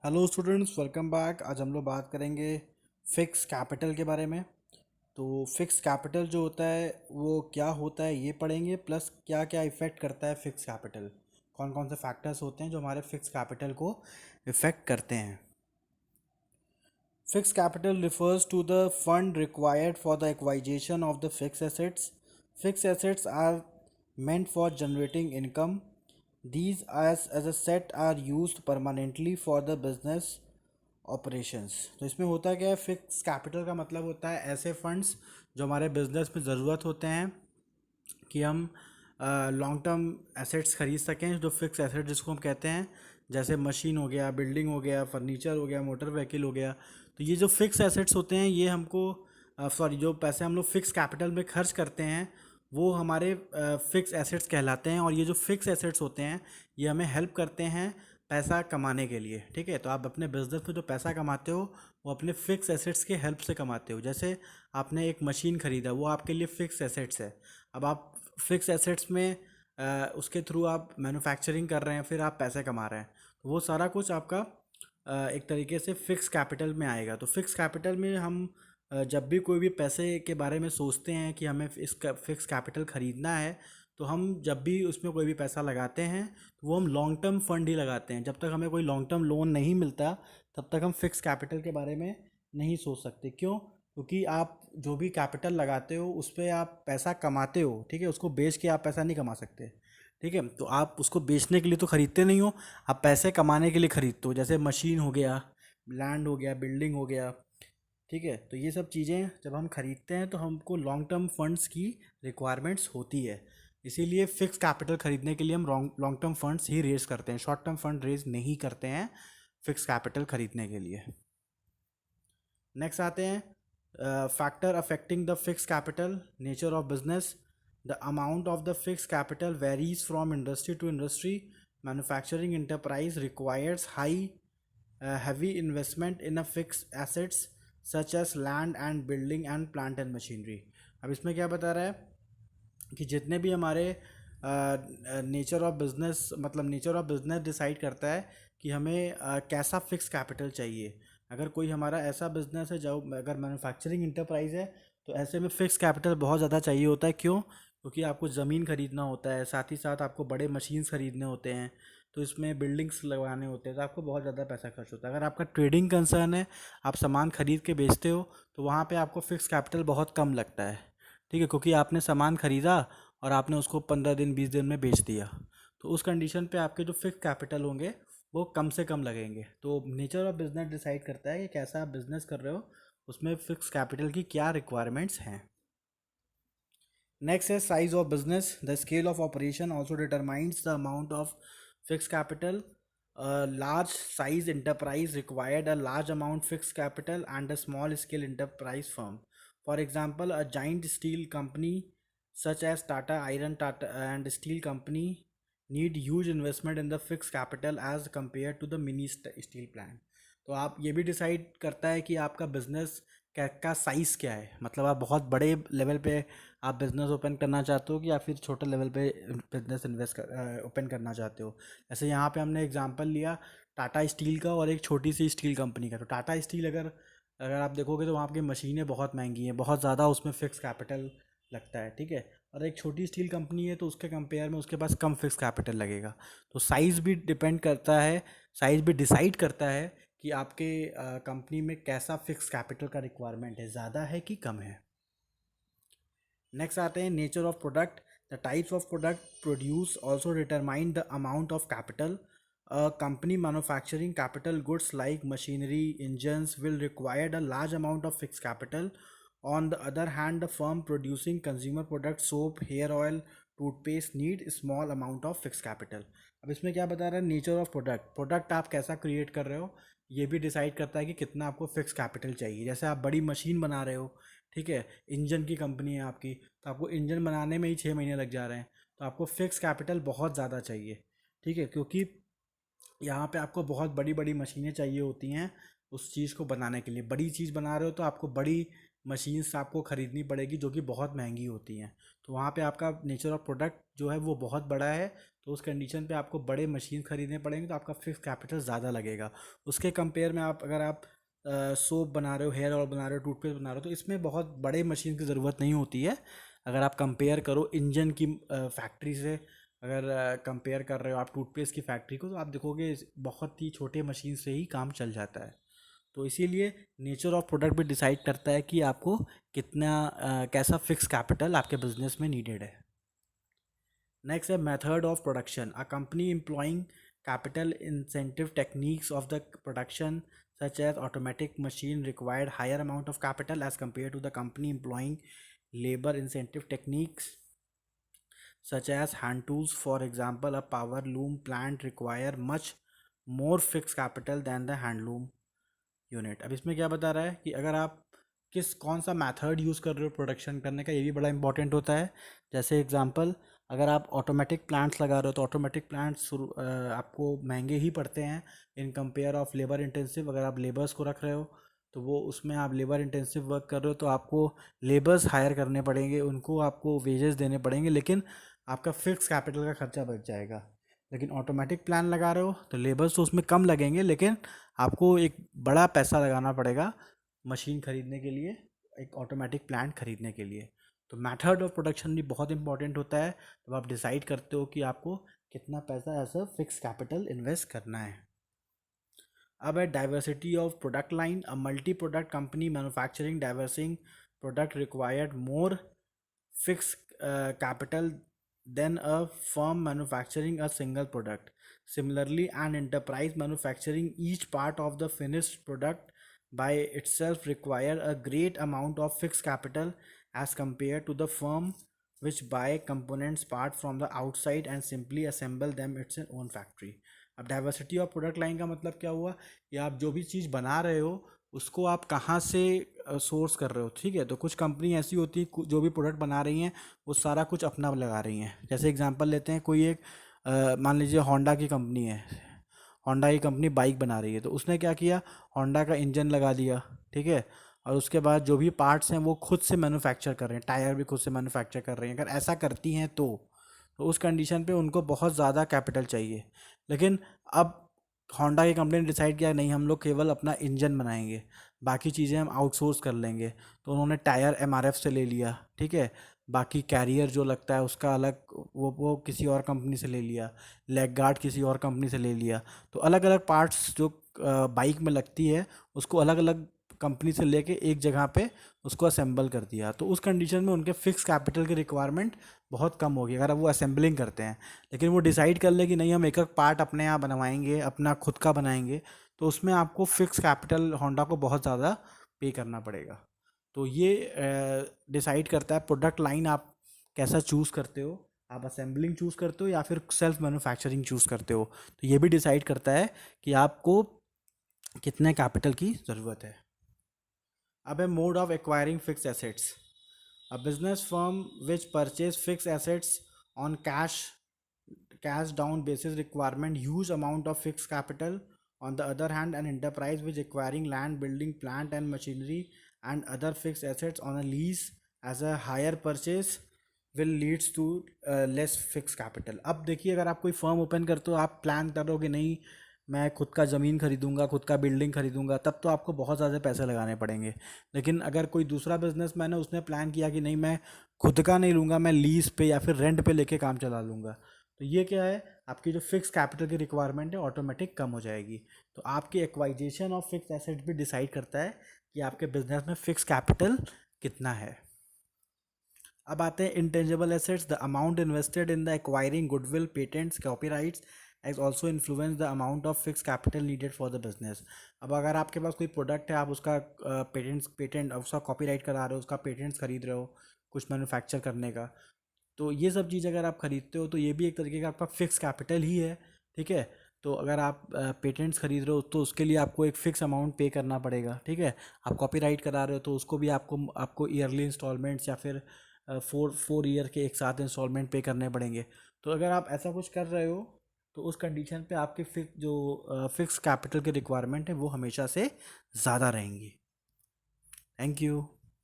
Hello students, welcome back. आज हम लोग बात करेंगे फिक्स कैपिटल के बारे में। तो फिक्स कैपिटल जो होता है वो क्या होता है ये पढ़ेंगे, प्लस क्या क्या इफ़ेक्ट करता है फिक्स कैपिटल, कौन कौन से फैक्टर्स होते हैं जो हमारे फिक्स कैपिटल को इफ़ेक्ट करते हैं। Fixed capital refers to the fund required for the acquisition of the fixed assets. Fixed assets are meant for generating income. These as a set are used permanently for the business operations. तो इसमें होता क्या है, fix capital का मतलब होता है ऐसे फंड्स जो हमारे बिजनेस में ज़रूरत होते हैं कि हम लॉन्ग टर्म एसेट्स खरीद सकें, जो फिक्स एसेट जिसको हम कहते हैं, जैसे मशीन हो गया, बिल्डिंग हो गया, फर्नीचर हो गया, मोटर व्हीकल हो गया। तो ये जो फिक्स एसेट्स होते हैं ये हमको जो पैसे हम लोग फिक्स कैपिटल में खर्च करते हैं वो हमारे फिक्स एसेट्स कहलाते हैं। और ये जो फिक्स एसेट्स होते हैं ये हमें हेल्प करते हैं पैसा कमाने के लिए। ठीक है, तो आप अपने बिजनेस में जो पैसा कमाते हो वो अपने फिक्स एसेट्स के हेल्प से कमाते हो। जैसे आपने एक मशीन खरीदा, वो आपके लिए फिक्स एसेट्स है। अब आप फिक्स एसेट्स में उसके थ्रू आप मैन्युफैक्चरिंग कर रहे हैं, फिर आप पैसे कमा रहे हैं, तो वो सारा कुछ आपका एक तरीके से फिक्स कैपिटल में आएगा। तो फिक्स कैपिटल में हम जब भी कोई भी पैसे के बारे में सोचते हैं कि हमें इस फिक्स कैपिटल ख़रीदना है, तो हम जब भी उसमें कोई भी पैसा लगाते हैं तो वो हम लॉन्ग टर्म फंड ही लगाते हैं। जब तक हमें कोई लॉन्ग टर्म लोन नहीं मिलता तब तक हम फिक्स कैपिटल के बारे में नहीं सोच सकते। क्यों? क्योंकि आप जो भी कैपिटल लगाते हो उस पर आप पैसा कमाते हो। ठीक है, उसको बेच के आप पैसा नहीं कमा सकते। ठीक है, तो आप उसको बेचने के लिए तो ख़रीदते नहीं हो, आप पैसे कमाने के लिए ख़रीदते हो। जैसे मशीन हो गया, लैंड हो गया, बिल्डिंग हो गया। ठीक है, तो ये सब चीज़ें जब हम खरीदते हैं तो हमको लॉन्ग टर्म फंड्स की रिक्वायरमेंट्स होती है। इसीलिए फिक्स कैपिटल खरीदने के लिए हम लॉन्ग टर्म फंड्स ही रेज करते हैं, शॉर्ट टर्म फंड रेज नहीं करते हैं फिक्स कैपिटल खरीदने के लिए। नेक्स्ट आते हैं factor affecting the fix capital, nature of business. The amount of the fix capital varies from industry to industry. Manufacturing enterprise requires high heavy investment in a fixed assets such as land and building and plant and machinery। अब इसमें क्या बता रहा है कि जितने भी हमारे नेचर ऑफ बिजनेस, मतलब नेचर ऑफ बिजनेस डिसाइड करता है कि हमें कैसा फिक्स कैपिटल चाहिए। अगर कोई हमारा ऐसा बिजनेस है जो अगर मैन्युफैक्चरिंग इंटरप्राइज है तो ऐसे में फिक्स कैपिटल बहुत ज़्यादा चाहिए होता है। क्यों? क्योंकि आपको ज़मीन खरीदना होता है, साथ ही साथ आपको बड़े मशीन्स खरीदने होते हैं, तो इसमें बिल्डिंग्स लगवाने होते हैं, तो आपको बहुत ज़्यादा पैसा खर्च होता है। अगर आपका ट्रेडिंग कंसर्न है, आप सामान खरीद के बेचते हो, तो वहाँ पे आपको फिक्स कैपिटल बहुत कम लगता है। ठीक है, क्योंकि आपने सामान खरीदा और आपने उसको 15 दिन 20 दिन में बेच दिया, तो उस कंडीशन पे आपके जो फिक्स कैपिटल होंगे वो कम से कम लगेंगे। तो नेचर ऑफ बिजनेस डिसाइड करता है कि कैसा आप बिजनेस कर रहे हो, उसमें फिक्स कैपिटल की क्या रिक्वायरमेंट्स हैं। नेक्स्ट है size of business. The scale of operation also determines the amount of fix capital. Large size enterprise required a large amount fixed capital and a small scale enterprise firm. For example, a giant steel company such as Tata Iron Tata and Steel Company need huge investment in the fixed capital as compared to the mini steel plant। तो आप ये भी decide करता है कि आपका business का size क्या है, मतलब आप बहुत बड़े लेवल पे आप बिज़नेस ओपन करना चाहते हो कि या फिर छोटे लेवल पे बिज़नेस ओपन करना चाहते हो। जैसे यहाँ पे हमने एग्जांपल लिया टाटा स्टील का और एक छोटी सी स्टील कंपनी का। तो टाटा स्टील अगर अगर आप देखोगे तो वहाँ की मशीनें बहुत महंगी हैं, बहुत ज़्यादा उसमें फ़िक्स कैपिटल लगता है। ठीक है, और एक छोटी स्टील कंपनी है तो उसके कंपेयर में उसके पास कम फिक्स कैपिटल लगेगा। तो साइज़ भी डिपेंड करता है, साइज़ भी डिसाइड करता है कि आपके कंपनी में कैसा फिक्स कैपिटल का रिक्वायरमेंट है, ज़्यादा है कि कम है। नेक्स्ट आते हैं nature of product. The types of product produce also determine the amount of capital. A company manufacturing capital goods like machinery, engines will require a large amount of fixed capital. On the other hand, the firm producing consumer products, soap, hair oil, toothpaste need small amount of fix capital. अब इसमें क्या बता रहा है, nature of product, product आप कैसा create कर रहे हो ये भी डिसाइड करता है कि कितना आपको फिक्स कैपिटल चाहिए। जैसे आप बड़ी मशीन बना रहे हो, ठीक है, इंजन की कंपनी है आपकी, तो आपको इंजन बनाने में ही 6 महीने लग जा रहे हैं, तो आपको फिक्स कैपिटल बहुत ज़्यादा चाहिए। ठीक है, क्योंकि यहाँ पे आपको बहुत बड़ी बड़ी मशीनें चाहिए होती हैं उस चीज़ को बनाने के लिए। बड़ी चीज़ बना रहे हो तो आपको बड़ी मशीन्स आपको ख़रीदनी पड़ेगी जो कि बहुत महंगी होती हैं। तो वहाँ पे आपका नेचर ऑफ प्रोडक्ट जो है वो बहुत बड़ा है, तो उस कंडीशन पे आपको बड़े मशीन खरीदने पड़ेंगे, तो आपका फिक्स कैपिटल ज़्यादा लगेगा। उसके कंपेयर में आप अगर आप सोप बना रहे हो, हेयर ऑयल बना रहे हो, टूथपेस्ट बना रहे हो, तो इसमें बहुत बड़े मशीन की ज़रूरत नहीं होती है। अगर आप कंपेयर करो इंजन की फैक्ट्री से, अगर कंपेयर कर रहे हो आप टूथपेस्ट की फैक्ट्री को, तो आप देखोगे बहुत ही छोटे मशीन से ही काम चल जाता है। तो इसीलिए नेचर ऑफ प्रोडक्ट भी डिसाइड करता है कि आपको कितना कैसा फिक्स कैपिटल आपके बिजनेस में नीडेड है। नेक्स्ट है method of production. A company employing capital incentive techniques of the production such as automatic machine required higher amount of capital as compared to the company employing labor incentive techniques such as hand tools. For example, a power loom plant require much more fixed capital than the hand loom unit. अब इसमें क्या बता रहा है कि अगर आप कौन सा मेथड यूज़ कर रहे हो प्रोडक्शन करने का, ये भी बड़ा इंपॉर्टेंट होता है। जैसे एग्जांपल, अगर आप ऑटोमेटिक प्लांट्स लगा रहे हो तो ऑटोमेटिक प्लांट्स आपको महंगे ही पड़ते हैं in compare of labour intensive. अगर आप लेबर्स को रख रहे हो तो वो उसमें आप लेबर इंटेंसिव वर्क कर रहे हो तो आपको लेबर्स हायर करने पड़ेंगे, उनको आपको वेजेस देने पड़ेंगे, लेकिन आपका फिक्स कैपिटल का खर्चा बच जाएगा। लेकिन ऑटोमेटिक प्लान लगा रहे हो तो लेबर्स तो उसमें कम लगेंगे, लेकिन आपको एक बड़ा पैसा लगाना पड़ेगा मशीन खरीदने के लिए, एक ऑटोमेटिक प्लांट खरीदने के लिए। तो मेथड ऑफ प्रोडक्शन भी बहुत इंपॉर्टेंट होता है, तब आप डिसाइड करते हो कि आपको कितना पैसा as a fix capital invest करना है। अब है diversity of product line. A multi product company manufacturing diverse product required more fixed capital than a firm manufacturing a single product. Similarly, an enterprise manufacturing each part of the finished product by itself require a great amount of fixed capital as compared to the firm which buy components part from the outside and simply assemble them its own factory. अब diversity of product line का मतलब क्या हुआ कि आप जो भी चीज़ बना रहे हो उसको आप कहाँ से सोर्स कर रहे हो। ठीक है, तो कुछ कंपनी ऐसी होती है जो भी प्रोडक्ट बना रही हैं वो सारा कुछ अपना लगा रही हैं। जैसे एग्जांपल लेते हैं, कोई एक मान लीजिए होंडा की कंपनी है, होंडा की कंपनी बाइक बना रही है, तो उसने क्या किया, होंडा का इंजन लगा दिया। ठीक है, और उसके बाद जो भी पार्ट्स हैं वो खुद से मैन्युफैक्चर कर रहे हैं, टायर भी खुद से मैन्युफैक्चर कर रहे हैं। अगर ऐसा करती हैं तो उस कंडीशन पे उनको बहुत ज़्यादा कैपिटल चाहिए। लेकिन अब होंडा की कंपनी ने डिसाइड किया नहीं, हम लोग केवल अपना इंजन बनाएंगे, बाकी चीज़ें हम आउटसोर्स कर लेंगे। तो उन्होंने टायर एमआरएफ से ले लिया। ठीक है, बाकी कैरियर जो लगता है उसका अलग, वो किसी और कंपनी से ले लिया, लेग गार्ड किसी और कंपनी से ले लिया। तो अलग अलग पार्ट्स जो बाइक में लगती है उसको अलग अलग कंपनी से लेके एक जगह पे उसको असेंबल कर दिया। तो उस कंडीशन में उनके फिक्स कैपिटल की रिक्वायरमेंट बहुत कम होगी अगर वो असेंबलिंग करते हैं। लेकिन वो डिसाइड कर ले कि नहीं, हम एक एक पार्ट अपने यहाँ बनवाएंगे, अपना खुद का बनाएंगे, तो उसमें आपको फिक्स कैपिटल होंडा को बहुत ज़्यादा पे करना पड़ेगा। तो ये डिसाइड करता है प्रोडक्ट लाइन आप कैसा चूज़ करते हो, आप असेंबलिंग चूज़ करते हो या फिर सेल्फ मैन्युफैक्चरिंग चूज़ करते हो। तो ये भी डिसाइड करता है कि आपको कितने कैपिटल की ज़रूरत है। अब है mode of acquiring fix assets. A business firm which purchase fixed assets on cash down basis requirement huge amount of fixed capital. On the other hand, an enterprise which acquiring land, building plant and machinery and other fixed assets on a lease as a higher purchase will leads to less fixed capital. अब देखिए, अगर आप कोई firm open करते हो, आप plan करोगे नहीं मैं खुद का ज़मीन खरीदूंगा, खुद का बिल्डिंग खरीदूंगा, तब तो आपको बहुत ज़्यादा पैसे लगाने पड़ेंगे। लेकिन अगर कोई दूसरा बिजनेसमैन है, उसने प्लान किया कि नहीं मैं खुद का नहीं लूँगा, मैं लीज पे या फिर रेंट पे लेके काम चला लूँगा, तो ये क्या है, आपकी जो फिक्स कैपिटल की रिक्वायरमेंट है ऑटोमेटिक कम हो जाएगी। तो आपकी एक्वाइजेशन ऑफ फिक्स एसेट भी डिसाइड करता है कि आपके बिजनेस में फिक्स कैपिटल कितना है। अब आते हैं intangible assets. The amount invested in the acquiring goodwill, patents, copyrights as also influence the amount of fix capital needed for the business. अब अगर आपके पास कोई प्रोडक्ट है, आप उसका पेटेंट उसका कॉपीराइट करा रहे हो, उसका पेटेंट्स खरीद रहे हो कुछ मैन्युफैक्चर करने का, तो ये सब चीज़ अगर आप खरीदते हो तो ये भी एक तरीके का आपका फिक्स कैपिटल ही है। ठीक है, तो अगर आप पेटेंट्स खरीद रहे हो तो उसके लिए आपको एक फ़िक्स अमाउंट पे करना पड़ेगा। ठीक है, आप कॉपीराइट करा रहे हो तो उसको भी आपको ईयरली इंस्टॉलमेंट्स या फिर फोर फोर ईयर के एक साथ इंस्टॉलमेंट पे करने पड़ेंगे। तो अगर आप ऐसा कुछ कर रहे हो तो उस कंडीशन पे आपके फिक्स कैपिटल की रिक्वायरमेंट है वो हमेशा से ज़्यादा रहेंगी। Thank you.